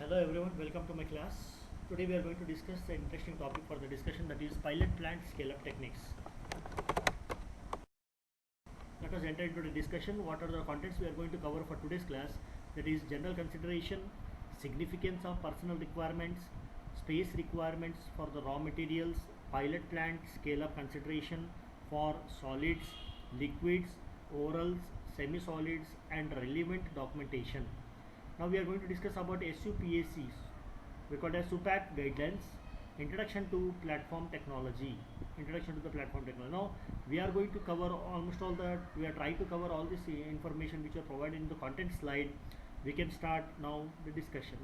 Hello everyone, welcome to my class. Today we are going to discuss an interesting topic for the discussion, that is pilot plant scale-up techniques. Let us enter into the discussion. What are the contents we are going to cover for today's class? That is general consideration, significance of personal requirements, space requirements for the raw materials, pilot plant scale-up consideration for solids, liquids, orals, semi-solids and relevant documentation. Now we are going to discuss about SUPACs, we call as SUPAC guidelines, introduction to platform technology. Introduction to the platform technology. Now we are going to cover almost all the, we are trying to cover all this information which are provided in the content slide. We can start now the discussion.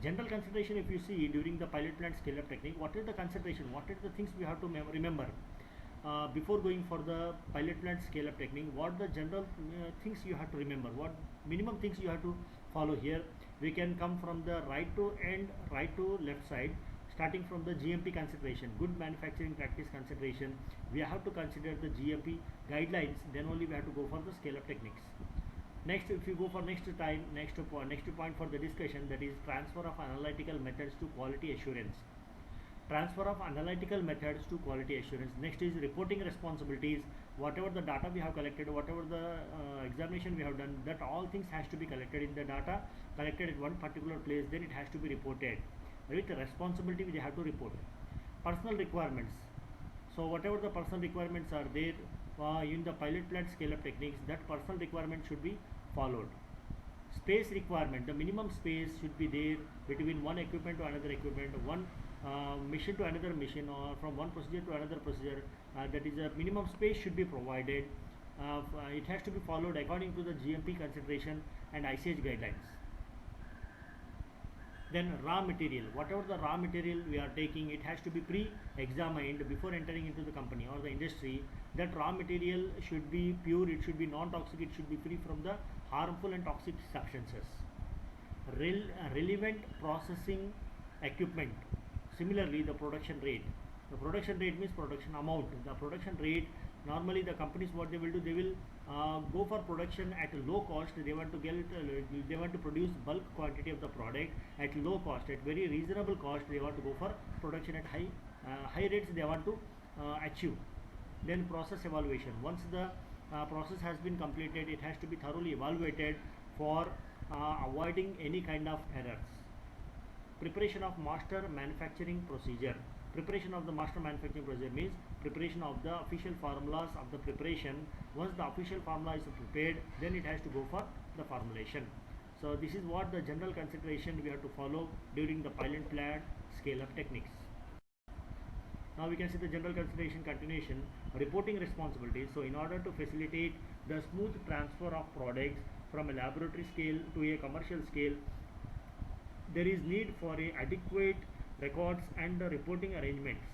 General consideration, if you see during the pilot plant scale up technique, what is the consideration, what are the things we have to remember before going for the pilot plant scale up technique? What the general things you have to remember, what minimum things you have to follow here. We can come from the right to end, right to left side, starting from the GMP consideration, good manufacturing practice consideration. We have to consider the GMP guidelines, then only we have to go for the scale up techniques. Next, if you go for next point for the discussion, that is transfer of analytical methods to quality assurance. Transfer of analytical methods to quality assurance. Next is reporting responsibilities. Whatever the data we have collected, whatever the examination we have done, that all things has to be collected in the data collected at one particular place, then it has to be reported with responsibility. We have to report personal requirements. So whatever the personal requirements are there in the pilot plant scale up techniques, that personal requirement should be followed. Space requirement, the minimum space should be there between one equipment to another equipment, one machine to another machine, or from one procedure to another procedure. That is a minimum space should be provided. It has to be followed according to the GMP consideration and ICH guidelines. Then raw material, whatever the raw material we are taking, it has to be pre-examined before entering into the company or the industry. That raw material should be pure, it should be non-toxic, it should be free from the harmful and toxic substances. Relevant processing equipment. Similarly, the production rate. The production rate means production amount. The production rate, normally the companies, what they will do, they will go for production at a low cost. They want to get they want to produce bulk quantity of the product at low cost, at very reasonable cost. They want to go for production at high rates they want to achieve. Then process evaluation. Once the process has been completed, it has to be thoroughly evaluated for avoiding any kind of errors. Preparation of master manufacturing procedure. Preparation of the master manufacturing procedure means preparation of the official formulas of the preparation. Once the official formula is prepared, then it has to go for the formulation. So this is what the general consideration we have to follow during the pilot plant scale up techniques. Now we can see the general consideration continuation. Reporting responsibilities. So in order to facilitate the smooth transfer of products from a laboratory scale to a commercial scale, there is need for a adequate records and reporting arrangements.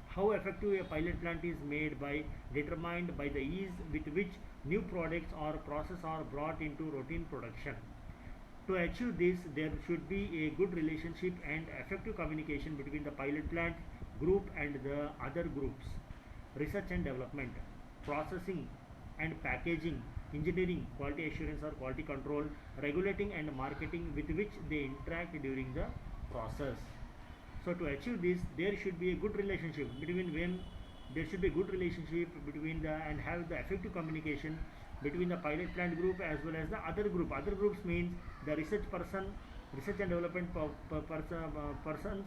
How effective a pilot plant is made by determined by the ease with which new products or process are brought into routine production. To achieve this, there should be a good relationship and effective communication between the pilot plant group and the other groups. Research and development, processing and packaging, engineering, quality assurance or quality control, regulating and marketing, with which they interact during the process. So to achieve this, there should be a good relationship between them. There should be a good relationship between the and have the effective communication between the pilot plant group as well as the other group. Other groups means the research person, research and development personals,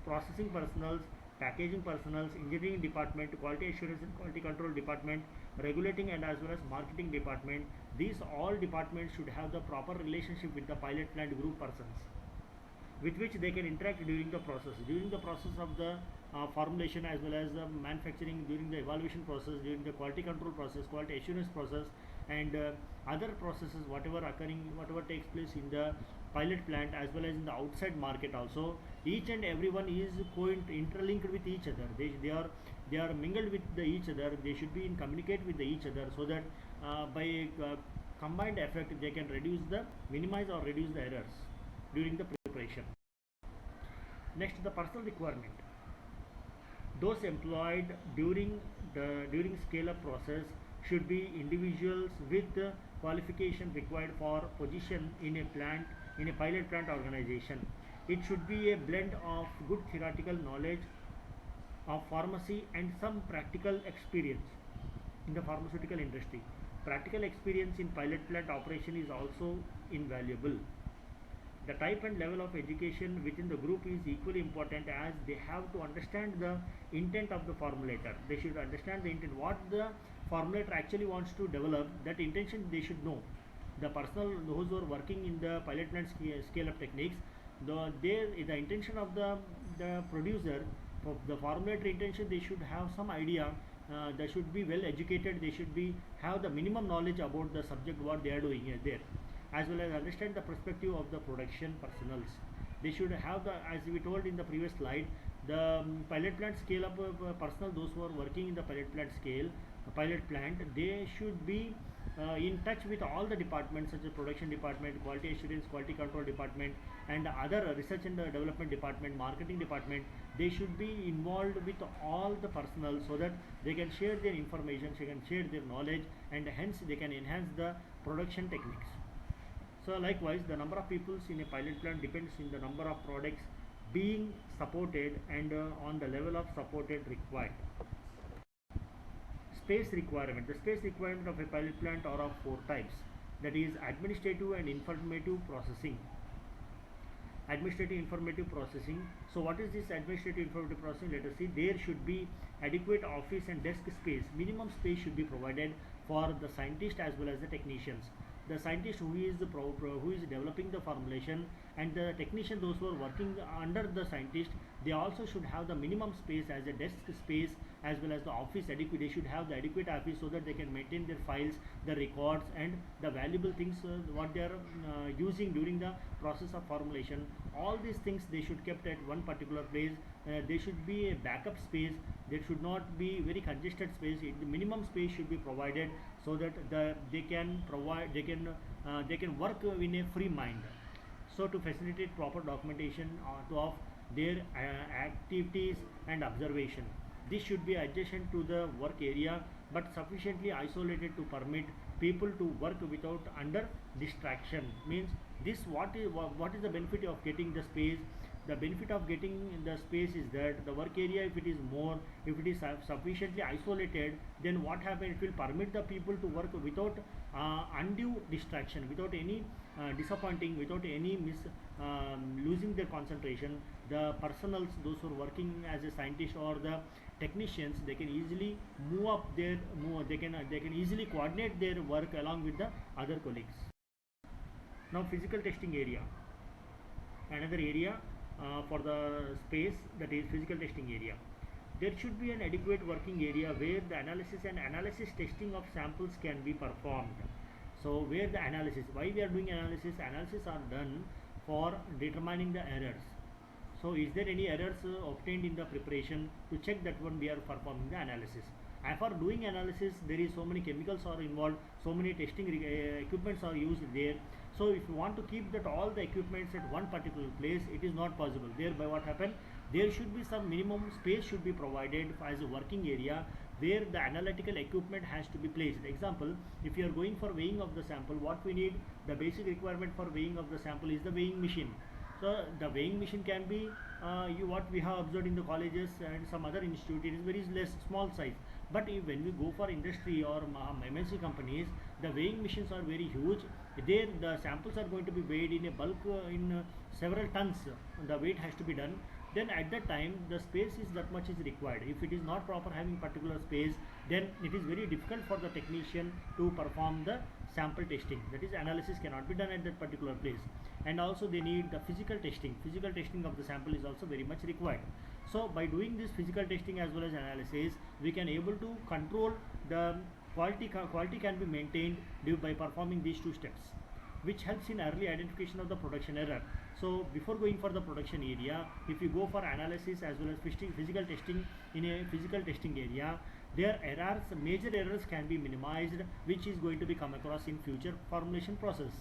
processing personals, packaging personals, engineering department, quality assurance and quality control department, regulating and as well as marketing department. These all departments should have the proper relationship with the pilot plant group persons, with which they can interact during the process. During the process of the formulation as well as the manufacturing, during the evaluation process, during the quality control process, quality assurance process and other processes, whatever takes place in the pilot plant as well as in the outside market also, each and everyone is interlinked with each other. They are mingled with each other. They should be in communicate with each other, so that by combined effect they can minimize or reduce the errors during the preparation. Next, the personal requirement. Those employed during scale up process should be individuals with qualification required for position in a plant, in a pilot plant organization. It should be a blend of good theoretical knowledge of pharmacy and some practical experience in the pharmaceutical industry. Practical experience in pilot plant operation is also invaluable. The type and level of education within the group is equally important, as they have to understand the intent of the formulator. They should understand the intent, what the formulator actually wants to develop. That intention they should know. The personnel, those who are working in the pilot plant scale up techniques, the intention of the producer, for the formulator intention, they should have some idea. They should be well educated. They should be have the minimum knowledge about the subject what they are doing there, as well as understand the perspective of the production personals. They should have the, as we told in the previous slide, the pilot plant scale up personnel, those who are working in the pilot plant scale, pilot plant, they should be in touch with all the departments such as production department, quality assurance, quality control department, and other research and development department, marketing department. They should be involved with all the personnel, so that they can share their information, they can share their knowledge, and hence they can enhance the production techniques. So likewise, the number of peoples in a pilot plant depends in the number of products being supported and on the level of supported required. Space requirement. The space requirement of a pilot plant are of four types, that is administrative and informative processing. Administrative informative processing. So what is this administrative informative processing? Let us see. There should be adequate office and desk space. Minimum space should be provided for the scientist as well as the technicians. The scientist who is who is developing the formulation, and the technician, those who are working under the scientist, they also should have the minimum space as a desk space as well as the office adequate. They should have the adequate office so that they can maintain their files, the records, and the valuable things what they are using during the process of formulation. All these things they should kept at one particular place. There should be a backup space. There should not be very congested space. The minimum space should be provided so that they can provide, they can work in a free mind. So to facilitate proper documentation of their activities and observation. This should be adjacent to the work area but sufficiently isolated to permit people to work without under distraction. Means this, what is the benefit of getting the space? The benefit of getting the space is that the work area, if it is more, if it is sufficiently isolated, then what happens, it will permit the people to work without undue distraction, without any disappointing, without any losing their concentration. The personals, those who are working as a scientist or the technicians, they can easily they can easily coordinate their work along with the other colleagues. Now physical testing area, another area for the space, that is physical testing area. There should be an adequate working area where the analysis and analysis testing of samples can be performed. So where the analysis, why we are doing analysis are done for determining the errors. So is there any errors obtained in the preparation? To check that one we are performing the analysis. And for doing analysis, there is so many chemicals are involved, so many testing equipments are used there. So if you want to keep that all the equipments at one particular place, it is not possible. Thereby what happened? There should be some minimum space should be provided as a working area where the analytical equipment has to be placed. Example, if you are going for weighing of the sample, what we need, the basic requirement for weighing of the sample is the weighing machine. So the weighing machine can be what we have observed in the colleges and some other institute, it is very less small size. But when we go for industry or MNC companies, the weighing machines are very huge. There the samples are going to be weighed in a bulk in several tons. The weight has to be done. Then at that time the space is that much is required. If it is not proper having particular space, then it is very difficult for the technician to perform the sample testing. That is, analysis cannot be done at that particular place. And also they need the physical testing. Physical testing of the sample is also very much required. So by doing this physical testing as well as analysis, we can able to control the quality can be maintained by performing these two steps, which helps in early identification of the production error. So before going for the production area, if you go for analysis as well as physical testing in a physical testing area, their errors, major errors can be minimized, which is going to be come across in future formulation process.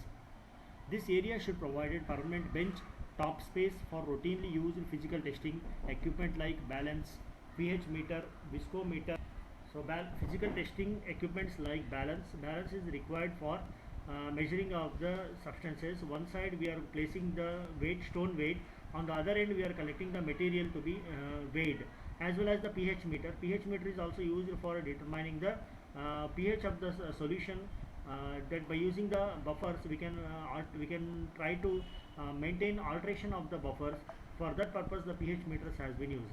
This area should provide permanent bench top space for routinely used in physical testing equipment like balance, pH meter, viscometer. So physical testing equipments like balance is required for measuring of the substances. One side we are placing the weight, stone weight. On the other end we are collecting the material to be weighed, as well as the pH meter. pH meter is also used for determining the pH of the solution. That by using the buffers we can try to maintain alteration of the buffers. For that purpose the pH meters has been used.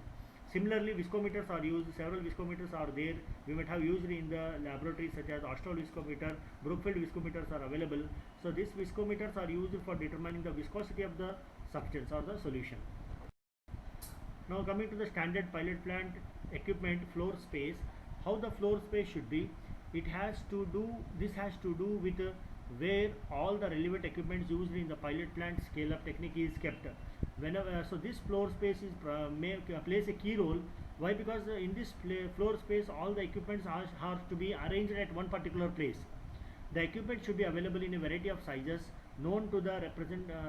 Similarly, viscometers are used. Several viscometers are there. We might have used in the laboratory, such as Ostwald viscometer, Brookfield viscometers are available. So these viscometers are used for determining the viscosity of the substance or the solution. Now coming to the standard pilot plant equipment floor space, how the floor space should be. This has to do with where all the relevant equipments used in the pilot plant scale up technique is kept. So this floor space plays a key role. Why? Because in this floor space all the equipments are to be arranged at one particular place. The equipment should be available in a variety of sizes known to the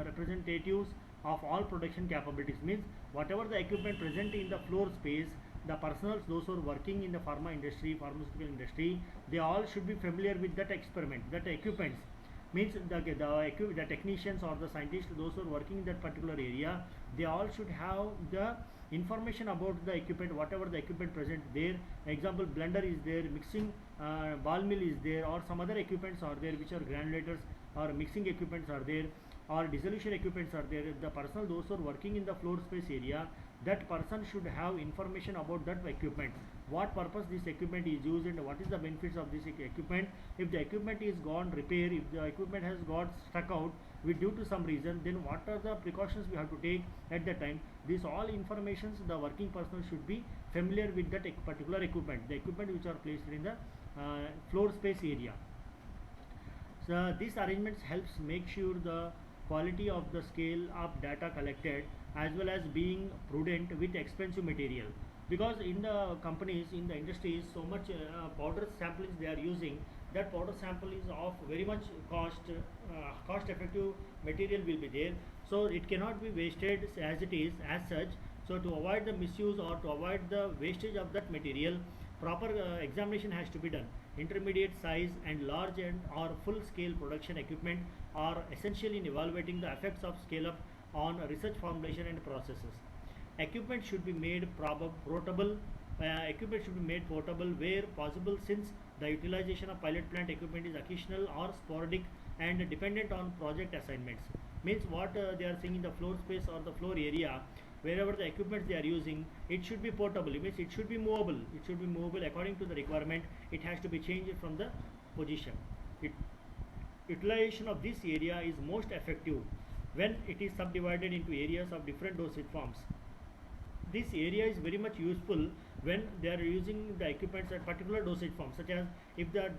representatives of all production capabilities. Means whatever the equipment present in the floor space, the personnel, those who are working in the pharmaceutical industry, they all should be familiar with that equipments. Means the technicians or the scientists, those who are working in that particular area, they all should have the information about the equipment, whatever the equipment present there. Example, blender is there, mixing ball mill is there, or some other equipments are there which are granulators or mixing equipments are there, or dissolution equipments are there. The person, those who are working in the floor space area, that person should have information about that equipment, what purpose this equipment is used and what is the benefits of this equipment. If the equipment is gone repair, if the equipment has got stuck out with due to some reason, then what are the precautions we have to take at that time. These all informations the working personnel should be familiar with that particular equipment, the equipment which are placed in the floor space area. So these arrangements helps make sure the quality of the scale up data collected, as well as being prudent with expensive material. Because in the companies, in the industries, so much powder samples they are using, that powder sample is of very much cost effective material will be there, so it cannot be wasted as it is as such. So to avoid the misuse or to avoid the wastage of that material, proper examination has to be done. Intermediate size and large and or full scale production equipment are essential in evaluating the effects of scale up on research formulation and processes. Equipment should be made portable. Equipment should be made portable where possible, since the utilization of pilot plant equipment is occasional or sporadic and dependent on project assignments. Means what they are saying in the floor space or the floor area, wherever the equipment they are using, it should be portable. It means it should be movable. It should be movable according to the requirement. It has to be changed from the position. Utilization of this area is most effective when it is subdivided into areas of different dosage forms. This area is very much useful when they are using the equipments at particular dosage form, such as if the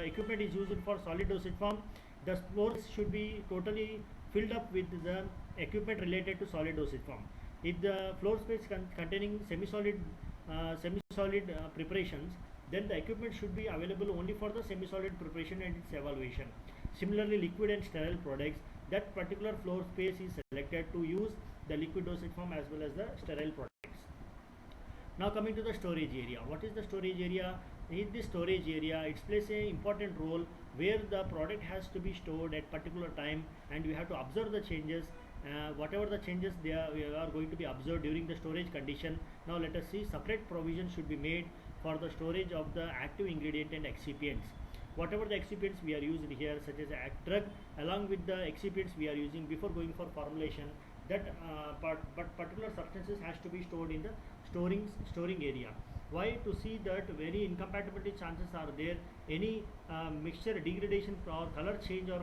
equipment is used for solid dosage form, the floors should be totally filled up with the equipment related to solid dosage form. If the floor space containing semi-solid preparations, then the equipment should be available only for the semi-solid preparation and its evaluation. Similarly, liquid and sterile products, that particular floor space is selected to use the liquid dosage form as well as the sterile products. Now coming to the storage area. What is the storage area? In this storage area, it plays an important role where the product has to be stored at particular time, and we have to observe the changes. Whatever the changes we are going to be observed during the storage condition. Now let us see, separate provision should be made for the storage of the active ingredient and excipients. Whatever the excipients we are using here, such as drug, along with the excipients we are using before going for formulation, that particular substances has to be stored in the storing area. Why? To see that very incompatibility chances are there, any mixture degradation or color change or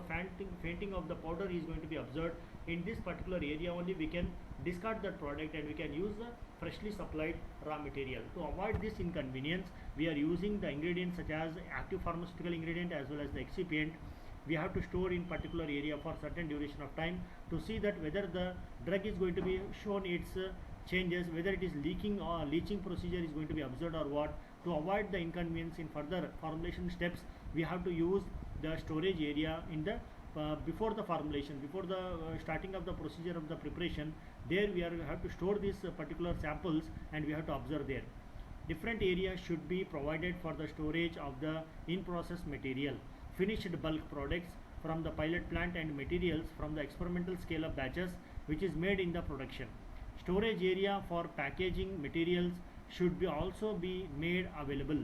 fainting of the powder is going to be observed. In this particular area only we can discard that product and we can use the freshly supplied raw material. To avoid this inconvenience, we are using the ingredients such as active pharmaceutical ingredient as well as the excipient. We have to store in particular area for certain duration of time to see that whether the drug is going to be shown its changes, whether it is leaking or leaching procedure is going to be observed or what. To avoid the inconvenience in further formulation steps, we have to use the storage area in the before the formulation, before the starting of the procedure of the preparation. There we have to store these particular samples and we have to observe there. Different areas should be provided for the storage of the in-process material. finished bulk products from the pilot plant and materials from the experimental scale of batches which is made in the production. Storage area for packaging materials should be also be made available.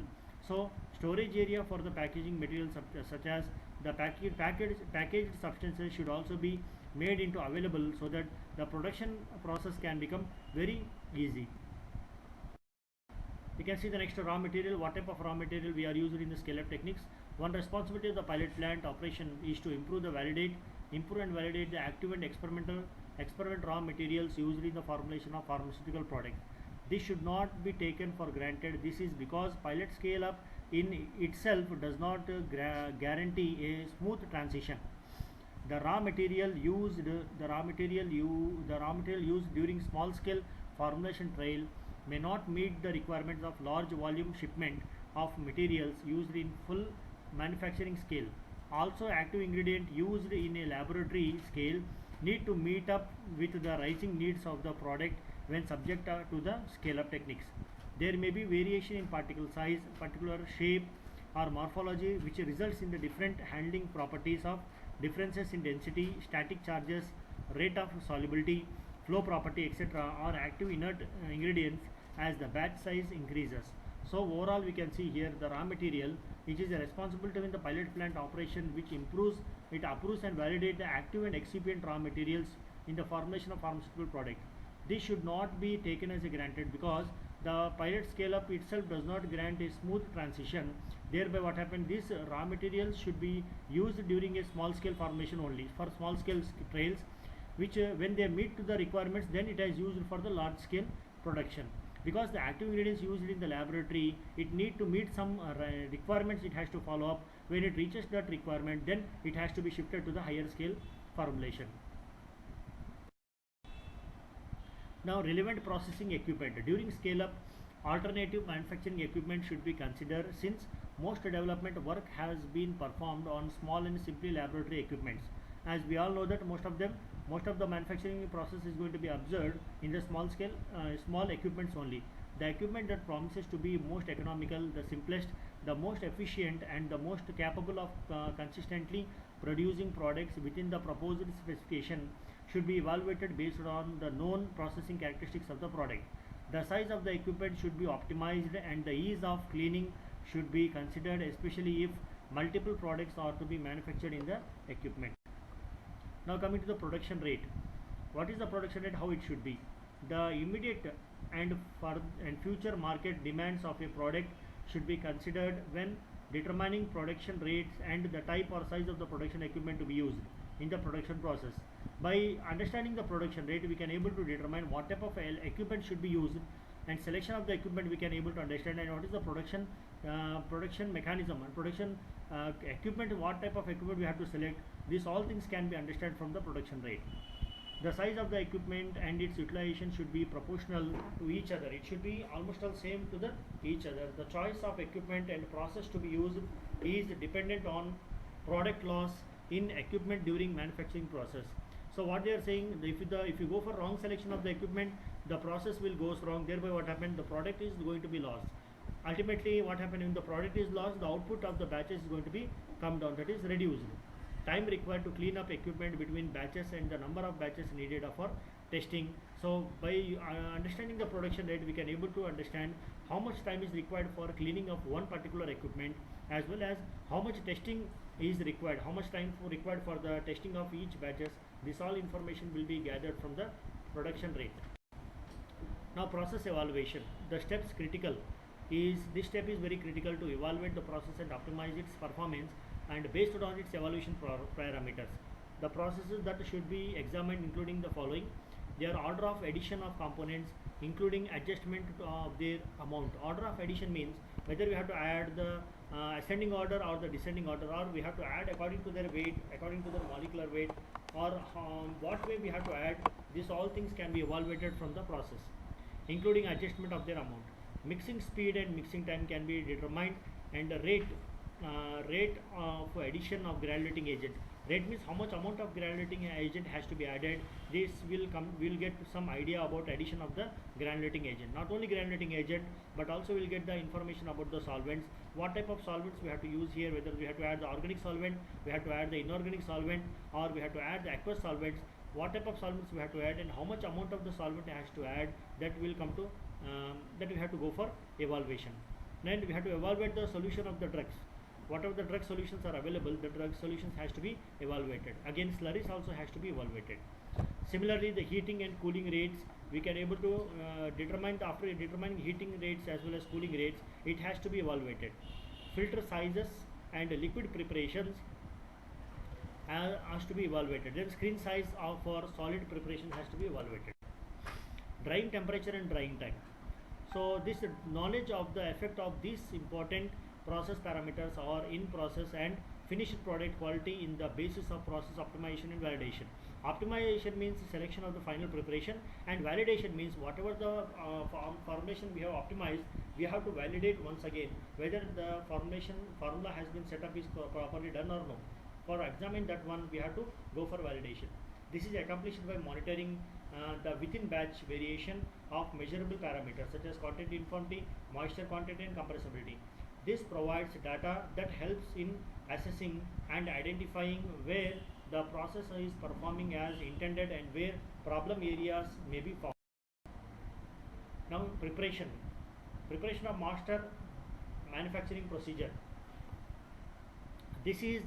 So storage area for the packaging materials such as the packaged substances should also be made into available so that the production process can become very easy. We can see the next raw material. What type of raw material we are using in the scale-up techniques? One responsibility of the pilot plant operation is to improve and validate the active and experiment raw materials used in the formulation of pharmaceutical products. This should not be taken for granted. This is because pilot scale-up in itself does not guarantee a smooth transition. The raw material used during small scale formulation trial may not meet the requirements of large volume shipment of materials used in full manufacturing scale. Also, active ingredient used in a laboratory scale need to meet up with the rising needs of the product when subject to the scale up techniques. There may be variation in particle size, particular shape or morphology which results in the different handling properties of differences in density, static charges, rate of solubility, flow property, etc. or active inert ingredients as the batch size increases. So overall we can see here the raw material which is a responsibility in the pilot plant operation which approves and validates the active and excipient raw materials in the formulation of pharmaceutical product. This should not be taken as a granted because the pilot scale up itself does not grant a smooth transition. Thereby what happened, these raw materials should be used during a small scale formulation only for small scale trials which when they meet to the requirements then it is used for the large scale production. Because the active ingredients used in the laboratory, it need to meet some requirements it has to follow up. When it reaches that requirement, then it has to be shifted to the higher scale formulation. Now relevant processing equipment. During scale up, alternative manufacturing equipment should be considered since most development work has been performed on small and simply laboratory equipments. As we all know that most of the manufacturing process is going to be observed in the small scale small equipments only. The equipment that promises to be most economical, the simplest, the most efficient and the most capable of consistently producing products within the proposed specification should be evaluated based on the known processing characteristics of the product. The size of the equipment should be optimized and the ease of cleaning should be considered, especially if multiple products are to be manufactured in the equipment. Now coming to the production rate. What is the production rate? How it should be? The immediate and future market demands of a product should be considered when determining production rates and the type or size of the production equipment to be used in the production process. By understanding the production rate, we can able to determine what type of equipment should be used, and selection of the equipment we can able to understand, and what is the production mechanism and production equipment, what type of equipment we have to select. These all things can be understood from the production rate. The size of the equipment and its utilization should be proportional to each other. It should be almost all same to each other. The choice of equipment and process to be used is dependent on product loss in equipment during manufacturing process. So what they are saying, if you go for wrong selection of the equipment, the process will goes wrong. Thereby what happened, the product is going to be lost. Ultimately what happened, when the product is lost, the output of the batches is going to be come down, that is reduced. Time required to clean up equipment between batches and the number of batches needed for testing. So by understanding the production rate, we can able to understand how much time is required for cleaning of one particular equipment, as well as how much testing is required, how much time required for the testing of each batches. This all information will be gathered from the production rate. Now process evaluation. The steps critical is, this step is very critical to evaluate the process and optimize its performance, and based on its evaluation parameters. The processes that should be examined including the following. Their order of addition of components, including adjustment of their amount. Order of addition means whether we have to add the ascending order or the descending order, or we have to add according to their weight, according to their molecular weight, or what way we have to add. These all things can be evaluated from the process, including adjustment of their amount. Mixing speed and mixing time can be determined, and the rate of addition of granulating agent. Rate means how much amount of granulating agent has to be added. This will get some idea about addition of the granulating agent. Not only granulating agent, but also we'll get the information about the solvents. What type of solvents we have to use here, whether we have to add the organic solvent, we have to add the inorganic solvent, or we have to add the aqueous solvents. What type of solvents we have to add and how much amount of the solvent has to add, that will come to that we have to go for evaluation. Then we have to evaluate the solution of the drugs. Whatever the drug solutions are available, the drug solutions has to be evaluated. Again, slurries also has to be evaluated. Similarly, the heating and cooling rates, we can able to determine, after determining heating rates as well as cooling rates, it has to be evaluated. Filter sizes and liquid preparations has to be evaluated. Then screen size for solid preparation has to be evaluated. Drying temperature and drying time. So this knowledge of the effect of these important process parameters are in process and finished product quality in the basis of process optimization and validation. Optimization means selection of the final preparation, and validation means whatever the formulation we have optimized, we have to validate once again whether the formula has been set up is properly done or no. For examine that one, we have to go for validation. This is accomplished by monitoring the within batch variation of measurable parameters such as content uniformity, moisture content and compressibility. This provides data that helps in assessing and identifying where the process is performing as intended and where problem areas may be found. Now preparation of master manufacturing procedure. This is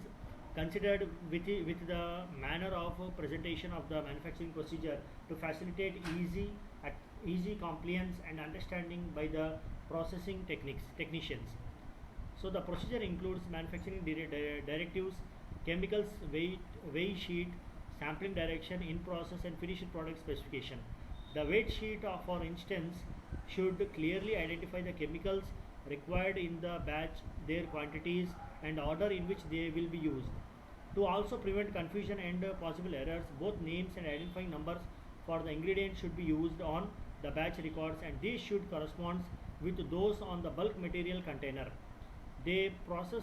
considered with the manner of presentation of the manufacturing procedure to facilitate easy compliance and understanding by the processing technicians. So the procedure includes manufacturing directives, chemicals weigh sheet, sampling direction, in process and finished product specification. The weight sheet, for instance, should clearly identify the chemicals required in the batch, their quantities and order in which they will be used. To also prevent confusion and possible errors, both names and identifying numbers for the ingredients should be used on the batch records, and these should correspond with those on the bulk material container. The process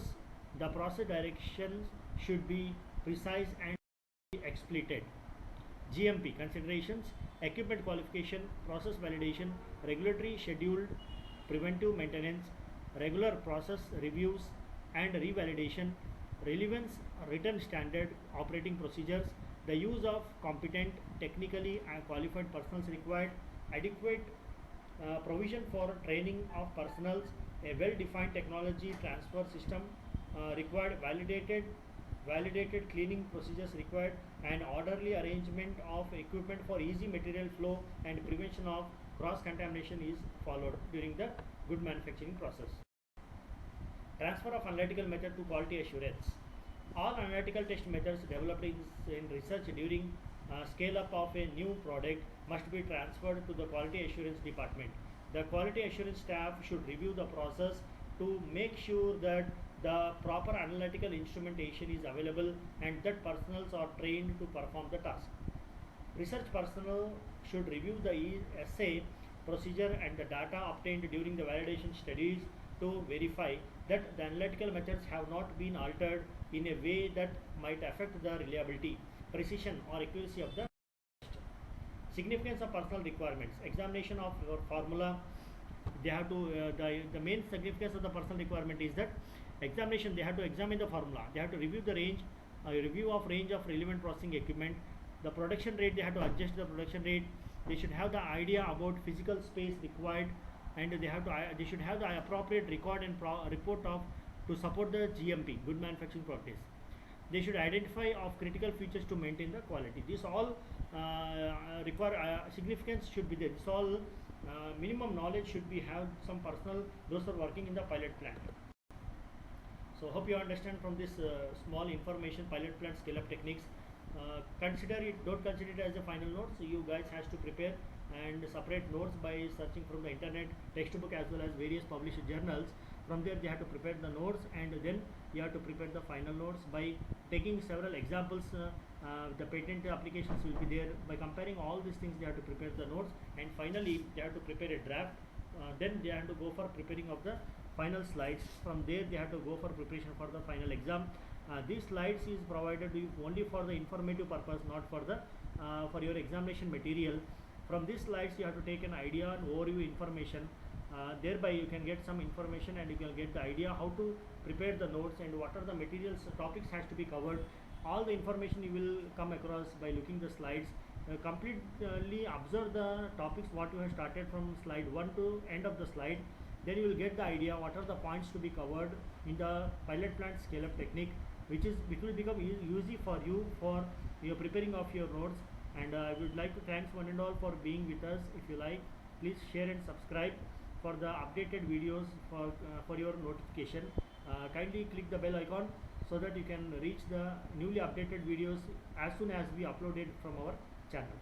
directions should be precise and explicit. GMP considerations: equipment qualification, process validation, regulatory scheduled preventive maintenance, regular process reviews and revalidation, relevance, written standard operating procedures, the use of competent, technically qualified personnel required, adequate provision for training of personnel, a well-defined technology transfer system required, validated cleaning procedures required, and orderly arrangement of equipment for easy material flow and prevention of cross-contamination is followed during the good manufacturing process. Transfer of analytical method to quality assurance. All analytical test methods developed in research during scale up of a new product must be transferred to the quality assurance department. The quality assurance staff should review the process to make sure that the proper analytical instrumentation is available and that personnel are trained to perform the task. Research personnel should review the assay procedure and the data obtained during the validation studies to verify that the analytical methods have not been altered in a way that might affect the reliability, precision or accuracy of the test. Significance of personal requirements. Examination of your formula. They have to the main significance of the personal requirement is that examination, they have to examine the formula, they have to review the range, review of range of relevant processing equipment, the production rate, they have to adjust the production rate, they should have the idea about physical space required, and they should have the appropriate record and report of to support the GMP, good manufacturing practice. They should identify of critical features to maintain the quality. This all require significance should be there. This all minimum knowledge should be have some personal, those who are working in the pilot plant. So hope you understand from this small information, pilot plant scale up techniques. Consider it, don't consider it as a final note. So you guys has to prepare and separate notes by searching from the internet, textbook as well as various published journals. From there they have to prepare the notes, and then you have to prepare the final notes by taking several examples. The patent applications will be there. By comparing all these things, they have to prepare the notes, and finally they have to prepare a draft. Then they have to go for preparing of the final slides. From there they have to go for preparation for the final exam. These slides is provided to you only for the informative purpose, not for the for your examination material. From these slides you have to take an idea and overview information. Thereby you can get some information and you can get the idea how to prepare the notes and what are the materials topics has to be covered. All the information you will come across by looking the slides. Completely observe the topics what you have started from slide 1 to end of the slide. Then you will get the idea what are the points to be covered in the pilot plant scale up technique, which will become easy for you for your preparing of your notes. And I would like to thanks one and all for being with us. If you like, please share and subscribe for the updated videos for your notification. Kindly click the bell icon so that you can reach the newly updated videos as soon as we upload it from our channel.